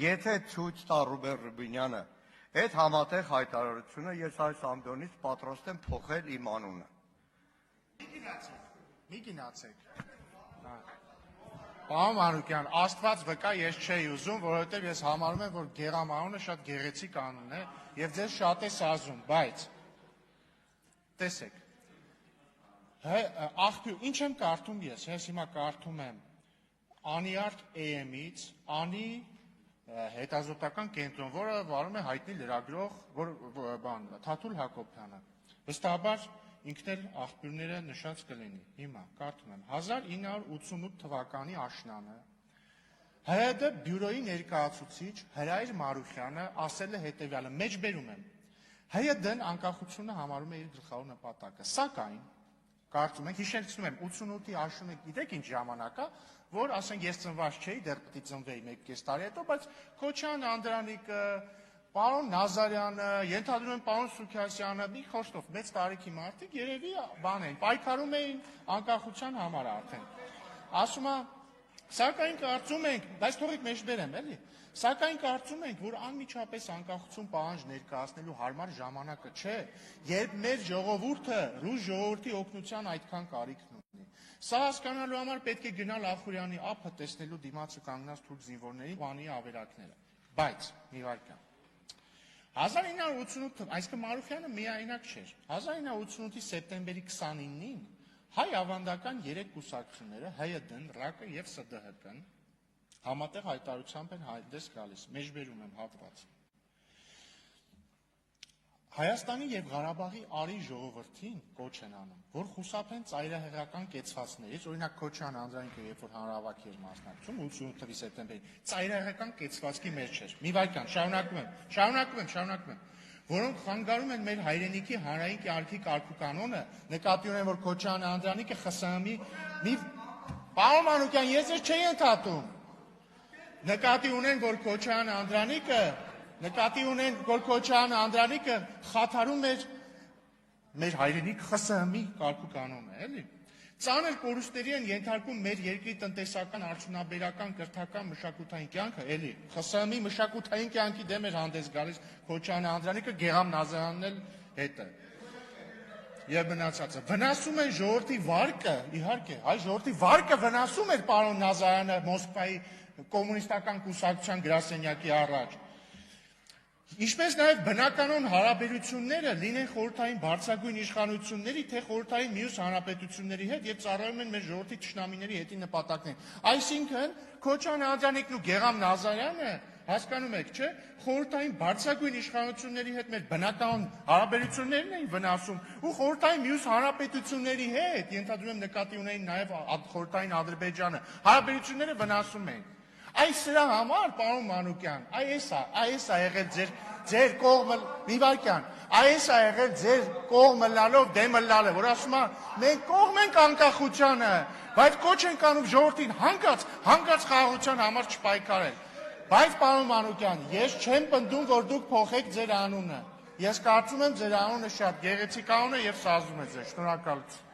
եթե ցույց տա Ռուբեն Ռուբինյանը այդ համատեղ հայտարարությունը, ես այս ամբիոնից պատրաստ եմ փոխել իմ անունը։ Մի գնացեք։ Պարոն Մանուկյան, Աստված վկա, ես չէի ուզում, որովհետև ես համարում եմ, որ Գեղամ անունը շատ գեղեցիկ անուն է եւ ձեզ շատ է սազում, բայց տեսեք։ Աղբյուր, ինչ եմ կարդում ես հիմա կարդում եմ Անիարտ AM-ից, Անի հետազոտական կենտրոն, որը վարում է հայտնի լրագրող Թաթուլ Հակոբյանը։ Վստահաբար ինքն էլ աղբյուրները նշած կլինի։ Հիմա կարդում եմ 1988 թվականի աշնանը ՀՀԴ բյուրոյի ներկայացուցիչ Հրայր Մարուխյանը ասել է հետևյալը, մեջբերում եմ. ՀՀԴ-ն անկախությունը համարում է իր գլխավոր նպատակը, սակայն կարծում ենք, հիշեցնում եմ 88-ի աշունը գիտեք ինչ ժամանակ է, որ ասենք ես ծնված չէի, դեռ պետք է ծնվեի 1.5 տարի հետո, բայց Քոչյան Անդրանիկը, պարոն Նազարյանը, ենթադրում եմ պարոն Սուքիասյանը, մի խոշտով մեծ տարիքի մարդիկ երևի բան են, պայքարում էին անկախության համար արդեն։ Ասում է, սակայն կարծում ենք, բայց թողեք մեջբերեմ, էլի, սակայն կարծում ենք, որ անմիջապես անկախություն պահանջ ներկայացնելու հարմար ժամանակը չէ, երբ մեր ժողովուրդը ռուս ժողովրդի օգնության այդքան կարիքն ունի։ Սա հասկանալու համար պետք է գնալ Ախուրյանի ափը տեսնելու դիմացը կանգնած թուրք զինվորների բանի ավերակները։ Բայց մի վարքան 1988, այսինքն Մարուխյանը միայնակ չէր։ 1988-ի սեպտեմբերի 29-ին հայ ավանդական 3 կուսակցությունները ՀՅԴ-ն, ՌԱԿ-ը եւ ՍԴՀԿ-ն համատեղ հայտարարությամբ են հայտարարել գալիս, մեջբերում եմ հատված։ Հայաստանի եւ Ղարաբաղի արի ժողովրդին կոչ են անում, որ խուսափեն ծայրահեղական կեցվածներից, օրինակ Քոչյան Անդրանիկը, երբ որ հանրահավաքի էր մասնակցում 88 թվականի սեպտեմբերին, ծայրահեղական կեցվածքի մեջ էր։ Մի վայրկյան, շարունակում եմ, որոնք խանգարում են մեր հայրենիքի հանրային կարգի կարգուկանոնը, նկատի ունեն, որ Քոչյան Անդրանիկը ԽՍՀՄ-ի Պարոն Մանուկյան, ես չէի ընդհատում։ Նկատի ունեն, որ Քոչյան Անդրանիկը խաթարում էր մեր հայրենիք ԽՍՀՄ-ի կարգուկանոնը, էլի։ Ծանր կորուստների են ենթարկում մեր երկրի տնտեսական, արդյունաբերական, կրթական, մշակութային կյանքը, էլի։ ԽՍՀՄ-ի մշակութային կյանքի դեմ էր հանդես գալիս Քոչյան Անդրանիկը, Գեղամ Նազարյանն էլ հետը։ Եվ մնացածը վնասում են ժողովրդի վարկը, իհարկե, այ ժողովրդի վարկը վնասում էր պարոն Նազարյանը Մոսկվայի կոմունիստական կուսակցության գրասենյակի առաջ։ Ինչպես նաև բնականոն հարաբերությունները լինեն խորհրդային բարձրագույն իշխանությունների, թե խորհրդային մյուս հանրապետությունների հետ եւ ծառայում են մեր ժողովրդի թշնամիների հետի նպատակներին։ Այսինքն Քոչյան Անդրանիկն ու Գեղամ Նազարյանը, հասկանում եք, չէ՞, խորհրդային բարձրագույն իշխանությունների հետ մեր բնականոն հարաբերություններն էին վնասում ու խորհրդային մյուս հանրապետությունների հետ, ենթադրում եմ նկատի ունեին նաև խորհրդային Ադրբեջանը, հարաբերությունները վնասում էին։ Այս սրա համար, պարոն Մանուկյան, այս է եղել ձեր կողմը, մի վայրկյան, այս է եղել ձեր կողմը լալով դեմը լալը, որ ասում է, մենք կողմ ենք անկախությանը, բայց կոչ ենք անում ժողովրդին հանկարծ խաղաղության համար չպայքարել։ Բայց պարոն Մանուկյան, ես չեմ պնդում, որ դուք փոխեք ձեր անունը։ Ես կարծում եմ ձեր անունը շատ գեղեցիկ անուն է եւ սազում է ձեզ։ Շնորհակալություն։